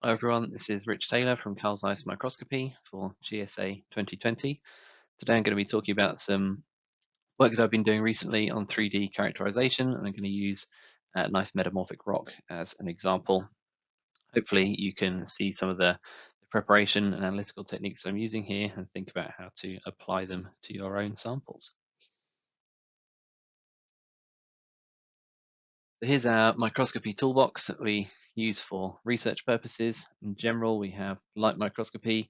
Hi everyone, this is Rich Taylor from ZEISS Microscopy for GSA 2020. Today I'm going to be talking about some work that I've been doing recently on 3D characterization, and I'm going to use nice metamorphic rock as an example. Hopefully you can see some of the preparation and analytical techniques that I'm using here and think about how to apply them to your own samples. So here's our microscopy toolbox that we use for research purposes. In general, we have light microscopy,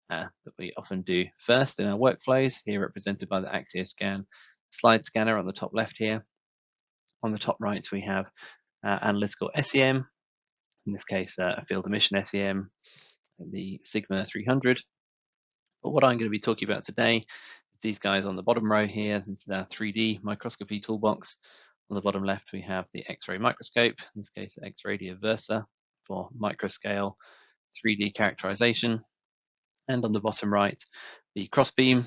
that we often do first in our workflows, here represented by the Axioscan slide scanner on the top left here. On the top right, we have analytical SEM, in this case, a field emission SEM, the Sigma 300. But what I'm going to be talking about today is these guys on the bottom row here. This is our 3D microscopy toolbox. On the bottom left, we have the X-ray microscope, in this case, X-Radia Versa for microscale 3D characterization. And on the bottom right, the Crossbeam,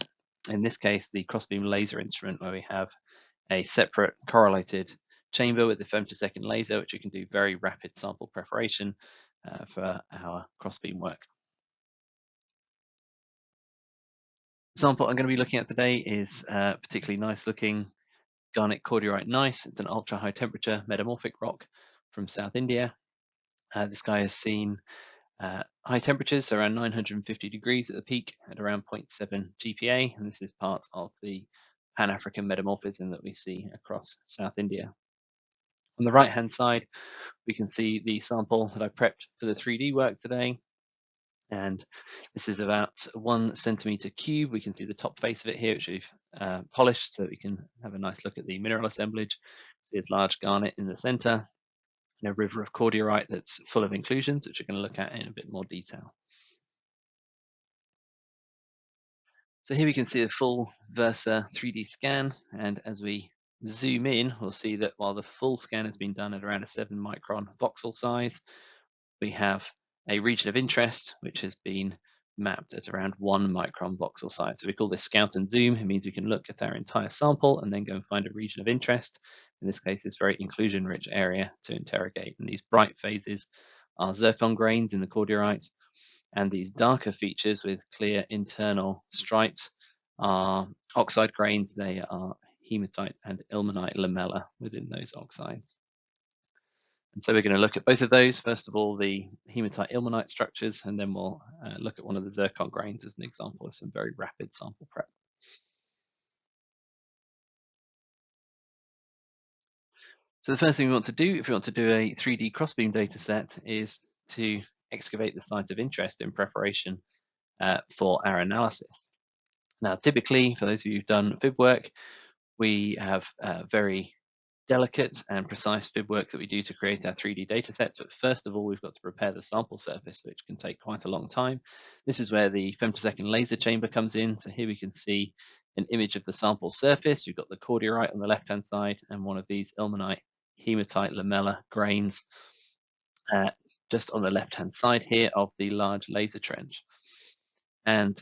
in this case, the Crossbeam Laser instrument, where we have a separate correlated chamber with the femtosecond laser, which you can do very rapid sample preparation for our Crossbeam work. The sample I'm going to be looking at today is particularly nice looking garnet cordierite gneiss. It's an ultra high temperature metamorphic rock from South India. This guy has seen high temperatures, so around 950 degrees at the peak at around 0.7 GPa, and this is part of the Pan-African metamorphism that we see across South India. On the right-hand side, we can see the sample that I prepped for the 3D work today, and this is about 1 centimeter cube. We can see the top face of it here, which we've polished, so we can have a nice look at the mineral assemblage. See this large garnet in the center, and a river of cordierite that's full of inclusions, which we're going to look at in a bit more detail. So here we can see a full Versa 3D scan, and as we zoom in, we'll see that while the full scan has been done at around a 7 micron voxel size, we have a region of interest which has been mapped at around 1 micron voxel size. So we call this scout and zoom. It means we can look at our entire sample and then go and find a region of interest. In this case, this very inclusion-rich area to interrogate. And these bright phases are zircon grains in the cordierite, and these darker features with clear internal stripes are oxide grains. They are hematite and ilmenite lamella within those oxides. And so we're going to look at both of those. First of all, the hematite ilmenite structures, and then we'll look at one of the zircon grains as an example of some very rapid sample prep. So the first thing we want to do, if we want to do a 3D crossbeam data set, is to excavate the site of interest in preparation for our analysis. Now, typically, for those of you who've done fib work, we have very delicate and precise fib work that we do to create our 3D data sets. But first of all, we've got to prepare the sample surface, which can take quite a long time. This is where the femtosecond laser chamber comes in. So here we can see an image of the sample surface. You've got the cordierite on the left-hand side and one of these ilmenite hematite lamella grains just on the left-hand side here of the large laser trench. And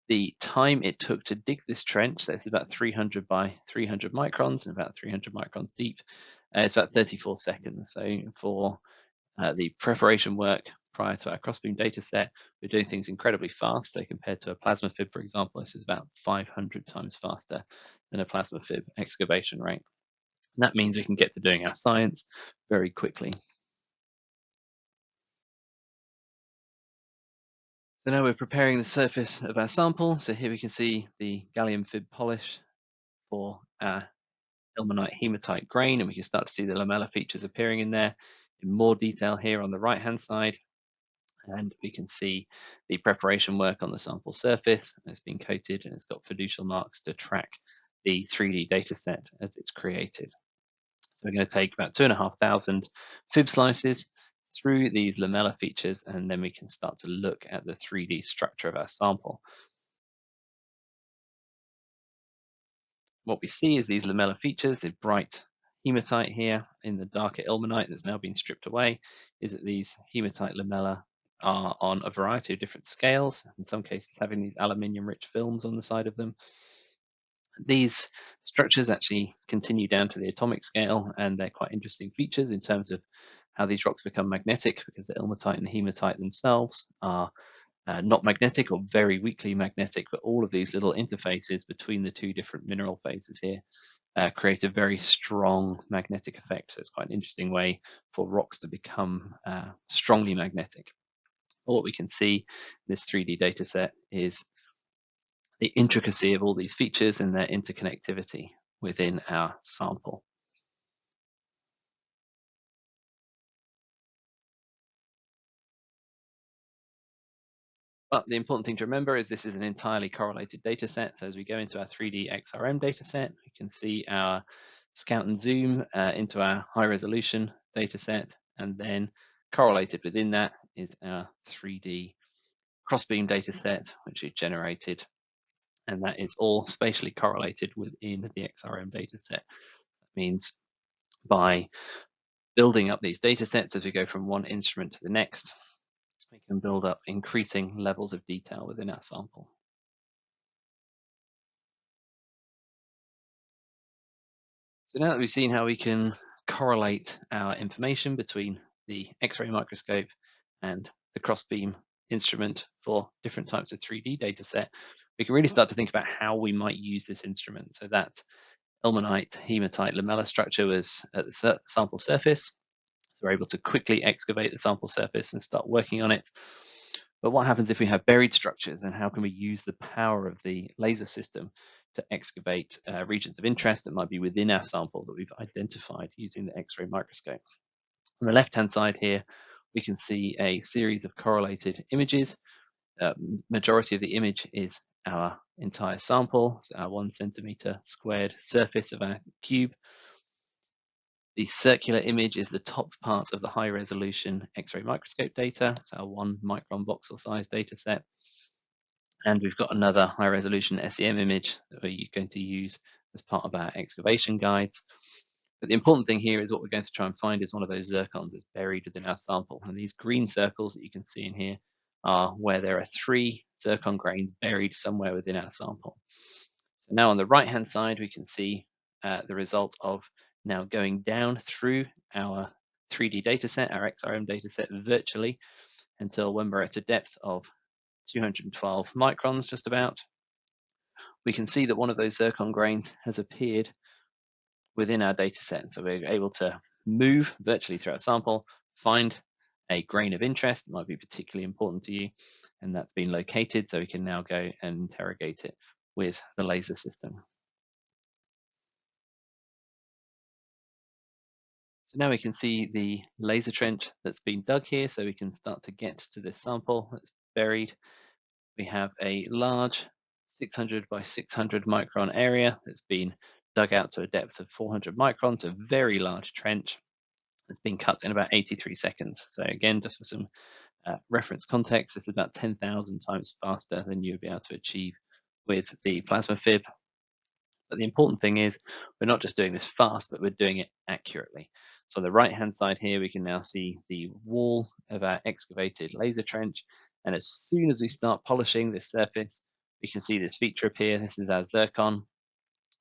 the time it took to dig this trench, so it's about 300 by 300 microns and about 300 microns deep, it's about 34 seconds. So for the preparation work prior to our crossbeam data set, we're doing things incredibly fast. So compared to a plasma fib, for example, this is about 500 times faster than a plasma fib excavation rate. And that means we can get to doing our science very quickly. So now we're preparing the surface of our sample. So here we can see the gallium fib polish for our ilmenite hematite grain, and we can start to see the lamella features appearing in there in more detail here on the right hand side. And we can see the preparation work on the sample surface. It's been coated and it's got fiducial marks to track the 3D data set as it's created. So we're going to take about 2,500 fib slices through these lamella features, and then we can start to look at the 3D structure of our sample. What we see is these lamella features, the bright hematite here in the darker ilmenite that's now been stripped away, is that these hematite lamella are on a variety of different scales, in some cases having these aluminium rich films on the side of them. These structures actually continue down to the atomic scale, and they're quite interesting features in terms of how these rocks become magnetic, because the ilmenite and hematite themselves are not magnetic or very weakly magnetic, but all of these little interfaces between the two different mineral phases here create a very strong magnetic effect. So it's quite an interesting way for rocks to become strongly magnetic. What we can see in this 3D data set is the intricacy of all these features and their interconnectivity within our sample. But the important thing to remember is this is an entirely correlated data set. So as we go into our 3D XRM data set, we can see our scout and zoom into our high resolution data set, and then correlated within that is our 3D crossbeam data set, which is generated, and that is all spatially correlated within the XRM data set. That means by building up these data sets as we go from one instrument to the next, we can build up increasing levels of detail within our sample. So now that we've seen how we can correlate our information between the X-ray microscope and the crossbeam instrument for different types of 3D data set, we can really start to think about how we might use this instrument. So that ilmenite, hematite, lamella structure was at the sample surface. So we're able to quickly excavate the sample surface and start working on it. But what happens if we have buried structures, and how can we use the power of the laser system to excavate regions of interest that might be within our sample that we've identified using the X-ray microscope? On the left-hand side here, we can see a series of correlated images. Majority of the image is our entire sample, so our 1 centimeter squared surface of our cube. The circular image is the top part of the high resolution X-ray microscope data, so our 1 micron voxel size data set. And we've got another high resolution SEM image that we're going to use as part of our excavation guides. But the important thing here is what we're going to try and find is one of those zircons that's buried within our sample. And these green circles that you can see in here are where there are 3 zircon grains buried somewhere within our sample. So now on the right-hand side, we can see the result of now going down through our 3D dataset, our XRM dataset virtually, until when we're at a depth of 212 microns just about, we can see that one of those zircon grains has appeared within our dataset. So we're able to move virtually through our sample, find a grain of interest that might be particularly important to you, and that's been located, so we can now go and interrogate it with the laser system. So now we can see the laser trench that's been dug here, so we can start to get to this sample that's buried. We have a large 600 by 600 micron area that's been dug out to a depth of 400 microns, a very large trench that's been cut in about 83 seconds. So again, just for some reference context, this is about 10,000 times faster than you would be able to achieve with the plasma fib. But the important thing is we're not just doing this fast, but we're doing it accurately. So on the right-hand side here, we can now see the wall of our excavated laser trench. And as soon as we start polishing this surface, we can see this feature appear. This is our zircon,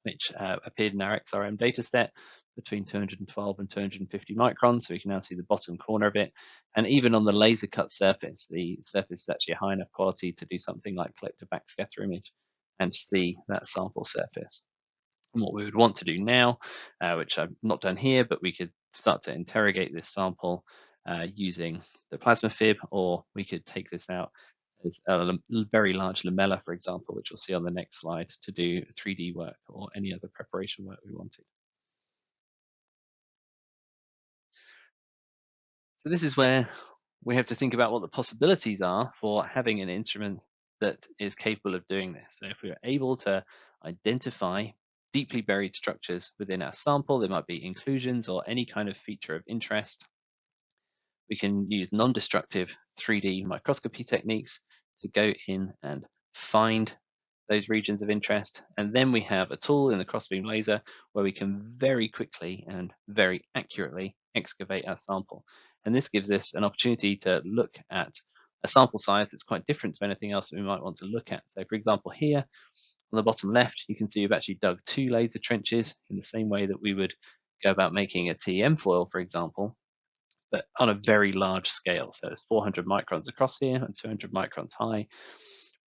which appeared in our XRM dataset between 212 and 250 microns. So we can now see the bottom corner of it. And even on the laser cut surface, the surface is actually a high enough quality to do something like collect a backscatter image and see that sample surface. And what we would want to do now, which I've not done here, but we could start to interrogate this sample using the plasma fib, or we could take this out as a very large lamella, for example, which we'll see on the next slide, to do 3D work or any other preparation work we wanted. So this is where we have to think about what the possibilities are for having an instrument that is capable of doing this. So if we are able to identify deeply buried structures within our sample, there might be inclusions or any kind of feature of interest, we can use non-destructive 3D microscopy techniques to go in and find those regions of interest. And then we have a tool in the Crossbeam Laser where we can very quickly and very accurately excavate our sample. And this gives us an opportunity to look at a sample size that's quite different to anything else that we might want to look at. So for example, here On the bottom left, you can see we've actually dug 2 laser trenches in the same way that we would go about making a TEM foil, for example, but on a very large scale. So it's 400 microns across here and 200 microns high.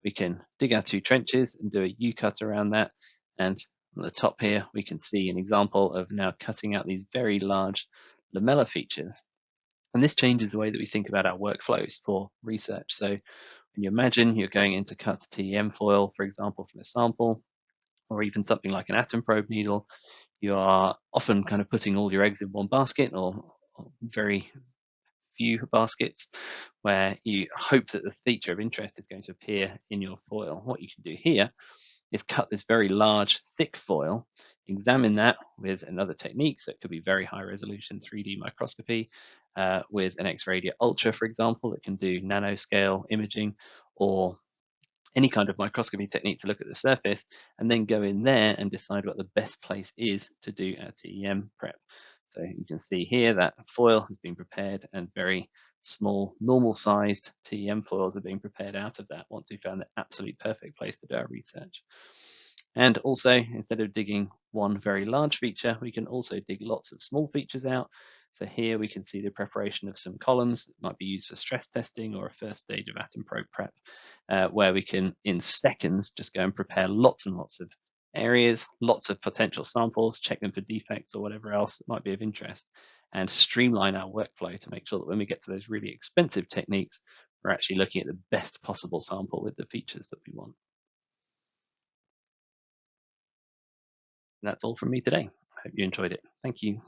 We can dig our 2 trenches and do a U-cut around that. And on the top here, we can see an example of now cutting out these very large lamellar features. And this changes the way that we think about our workflows for research. So when you imagine you're going in to cut TEM foil, for example, from a sample, or even something like an atom probe needle, you are often kind of putting all your eggs in one basket, or very few baskets, where you hope that the feature of interest is going to appear in your foil. What you can do here is cut this very large, thick foil, examine that with another technique. So it could be very high resolution 3D microscopy with an X-ray ultra, for example, that can do nanoscale imaging, or any kind of microscopy technique to look at the surface, and then go in there and decide what the best place is to do our TEM prep. So you can see here that foil has been prepared, and very small, normal sized TEM foils are being prepared out of that once we found the absolute perfect place to do our research. And also, instead of digging one very large feature, we can also dig lots of small features out. So here we can see the preparation of some columns that might be used for stress testing or a first stage of atom probe prep, where we can, in seconds, just go and prepare lots and lots of areas, lots of potential samples, check them for defects or whatever else that might be of interest, and streamline our workflow to make sure that when we get to those really expensive techniques, we're actually looking at the best possible sample with the features that we want. And that's all from me today. I hope you enjoyed it. Thank you.